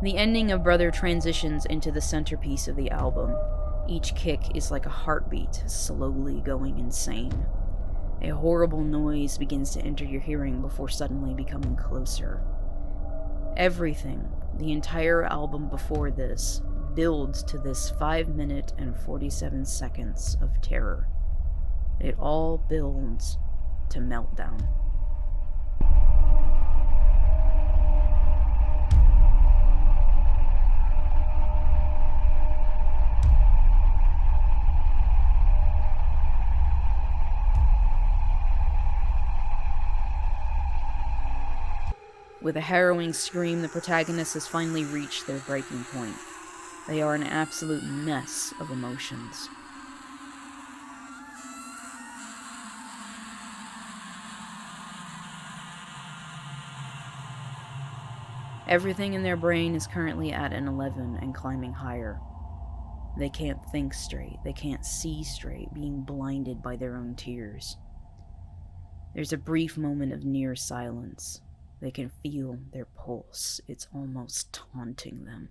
The ending of Brother transitions into the centerpiece of the album. Each kick is like a heartbeat, slowly going insane. A horrible noise begins to enter your hearing before suddenly becoming closer. Everything, the entire album before this, builds to this 5 minutes and 47 seconds of terror. It all builds to Meltdown. With a harrowing scream, the protagonists has finally reached their breaking point. They are an absolute mess of emotions. Everything in their brain is currently at an 11 and climbing higher. They can't think straight, they can't see straight, being blinded by their own tears. There's a brief moment of near silence. They can feel their pulse. It's almost taunting them.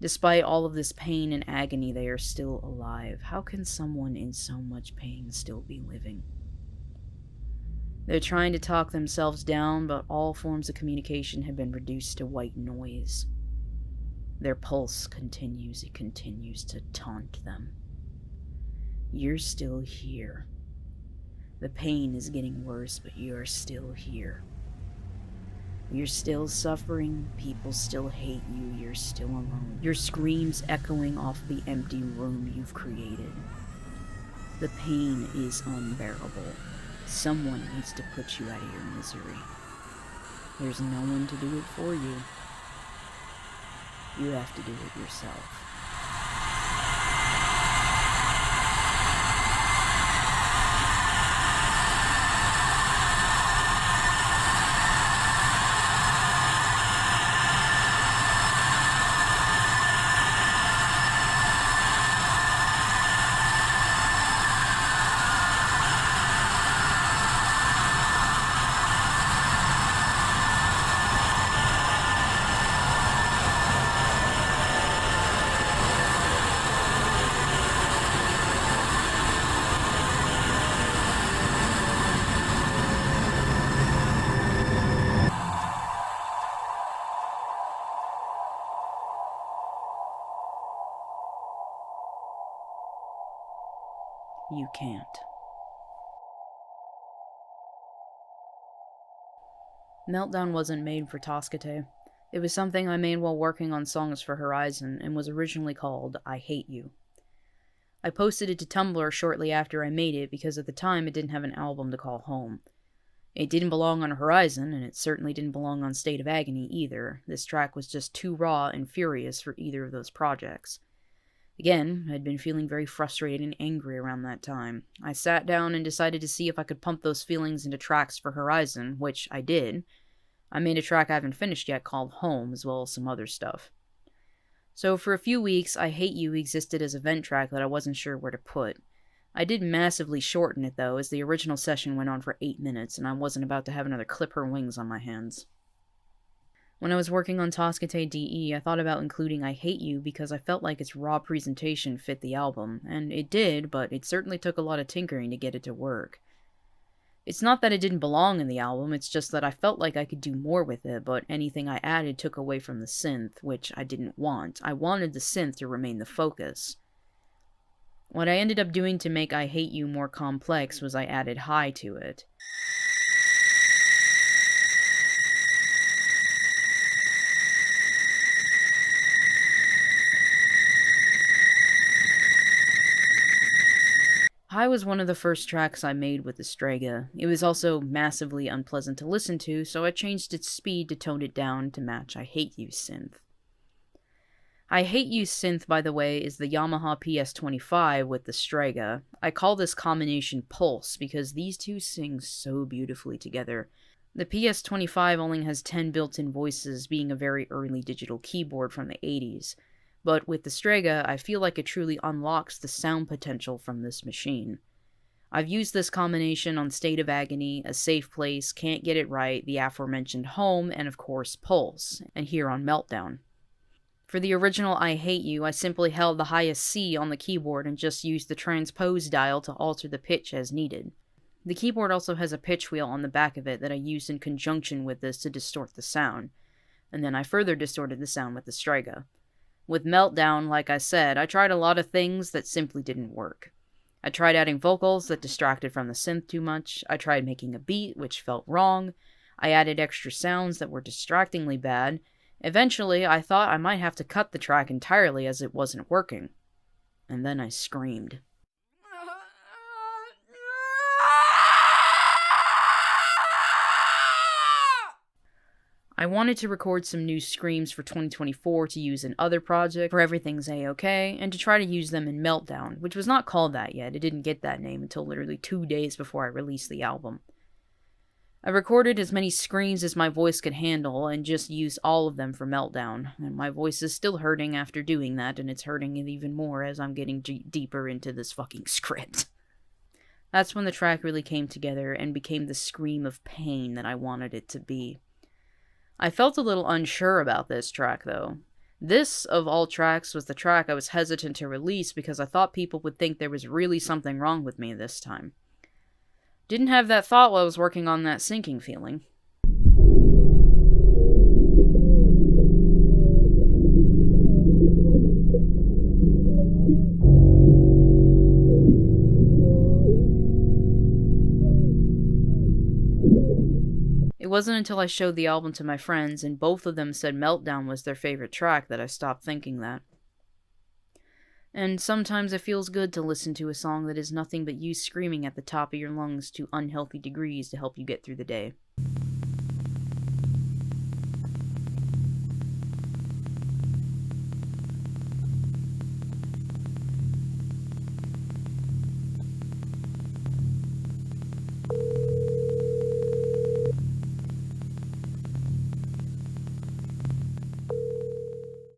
Despite all of this pain and agony, they are still alive. How can someone in so much pain still be living? They're trying to talk themselves down, but all forms of communication have been reduced to white noise. Their pulse continues. It continues to taunt them. You're still here. The pain is getting worse, but you're still here. You're still suffering, people still hate you, you're still alone. Your screams echoing off the empty room you've created. The pain is unbearable. Someone needs to put you out of your misery. There's no one to do it for you. You have to do it yourself. You can't. Meltdown wasn't made for Toscate. It was something I made while working on songs for Horizon and was originally called I Hate You. I posted it to Tumblr shortly after I made it because at the time it didn't have an album to call home. It didn't belong on Horizon, and it certainly didn't belong on State of Agony either. This track was just too raw and furious for either of those projects. Again, I'd been feeling very frustrated and angry around that time. I sat down and decided to see if I could pump those feelings into tracks for Horizon, which I did. I made a track I haven't finished yet called Home, as well as some other stuff. So for a few weeks, I Hate You existed as a vent track that I wasn't sure where to put. I did massively shorten it though, as the original session went on for 8 minutes, and I wasn't about to have another Clip Her Wings on my hands. When I was working on Toscate DE, I thought about including I Hate You because I felt like its raw presentation fit the album, and it did, but it certainly took a lot of tinkering to get it to work. It's not that it didn't belong in the album, it's just that I felt like I could do more with it, but anything I added took away from the synth, which I didn't want. I wanted the synth to remain the focus. What I ended up doing to make I Hate You more complex was I added high to it. High was one of the first tracks I made with the Strega. It was also massively unpleasant to listen to, so I changed its speed to tone it down to match I Hate You synth. I Hate You synth, by the way, is the Yamaha PS25 with the Strega. I call this combination Pulse because these two sing so beautifully together. The PS25 only has 10 built-in voices, being a very early digital keyboard from the 80s. But with the Strega, I feel like it truly unlocks the sound potential from this machine. I've used this combination on State of Agony, A Safe Place, Can't Get It Right, the aforementioned Home, and of course Pulse, and here on Meltdown. For the original I Hate You, I simply held the highest C on the keyboard and just used the transpose dial to alter the pitch as needed. The keyboard also has a pitch wheel on the back of it that I used in conjunction with this to distort the sound, and then I further distorted the sound with the Strega. With Meltdown, like I said, I tried a lot of things that simply didn't work. I tried adding vocals that distracted from the synth too much. I tried making a beat, which felt wrong. I added extra sounds that were distractingly bad. Eventually, I thought I might have to cut the track entirely as it wasn't working. And then I screamed. I wanted to record some new screams for 2024 to use in other projects for Everything's A-OK, and to try to use them in Meltdown, which was not called that yet. It didn't get that name until literally 2 days before I released the album. I recorded as many screams as my voice could handle and just used all of them for Meltdown, and my voice is still hurting after doing that, and it's hurting even more as I'm getting deeper into this fucking script. That's when the track really came together and became the scream of pain that I wanted it to be. I felt a little unsure about this track, though. This, of all tracks, was the track I was hesitant to release because I thought people would think there was really something wrong with me this time. Didn't have that thought while I was working on that sinking feeling. It wasn't until I showed the album to my friends and both of them said Meltdown was their favorite track that I stopped thinking that. And sometimes it feels good to listen to a song that is nothing but you screaming at the top of your lungs to unhealthy degrees to help you get through the day.